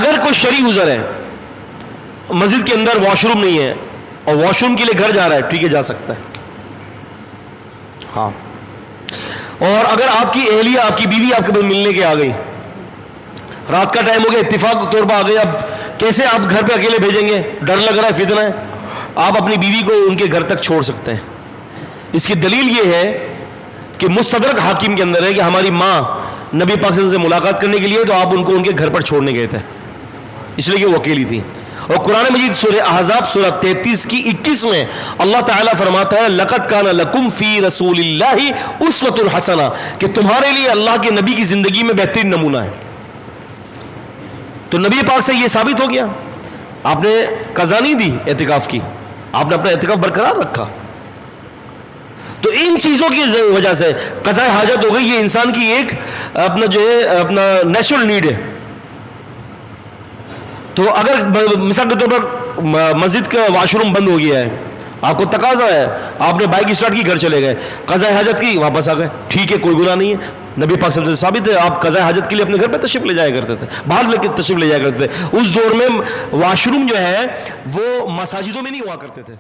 اگر کوئی شرعی عذر ہے, مسجد کے اندر واش روم نہیں ہے اور واش روم کے لیے گھر جا رہا ہے, ٹھیک ہے جا سکتا ہے. ہاں, اور اگر آپ کی اہلیہ, آپ کی بیوی آپ کے پاس ملنے کے آ گئی, رات کا ٹائم ہو گیا, اتفاق طور پر آ گئی, اب کیسے آپ گھر پہ اکیلے بھیجیں گے, ڈر لگ رہا ہے, فتنہ ہے, آپ اپنی بیوی کو ان کے گھر تک چھوڑ سکتے ہیں. اس کی دلیل یہ ہے کہ مستدرک حاکم کے اندر ہے کہ ہماری ماں نبی پاک صلی اللہ علیہ وسلم سے ملاقات کرنے کے لیے تو آپ ان کو ان کے گھر پر چھوڑنے گئے تھے, اس لیے کہ وہ اکیلی تھی. اور قرآن مجید سورہ احزاب سورہ 33 کی 21 میں اللہ تعالیٰ فرماتا ہے لَقَدْ كَانَ لَكُمْ فِي رَسُولِ اللَّهِ أُسْوَةٌ حَسَنَةٌ, کہ تمہارے لیے اللہ کے نبی کی زندگی میں بہترین نمونہ ہے. تو نبی پاک سے یہ ثابت ہو گیا, آپ نے قضا نہیں دی اعتکاف کی, آپ نے اپنا اعتکاف برقرار رکھا. تو ان چیزوں کی وجہ سے قضاء حاجت ہو گئی, یہ انسان کی ایک اپنا جو ہے اپنا نیچرل نیڈ ہے. تو اگر مثال کے طور پر مسجد کا واش روم بند ہو گیا ہے, آپ کو تقاضا ہے, آپ نے بائک اسٹارٹ کی, گھر چلے گئے, قضاء حاجت کی, واپس آ گئے, ٹھیک ہے, کوئی گناہ نہیں ہے. نبی پاک صلی اللہ علیہ وسلم ثابت ہے آپ قضاء حاجت کے لیے اپنے گھر پہ تشریف لے جایا کرتے تھے, باہر لے کے تشریف لے جایا کرتے تھے. اس دور میں واش روم جو ہے وہ مساجدوں میں نہیں ہوا کرتے تھے.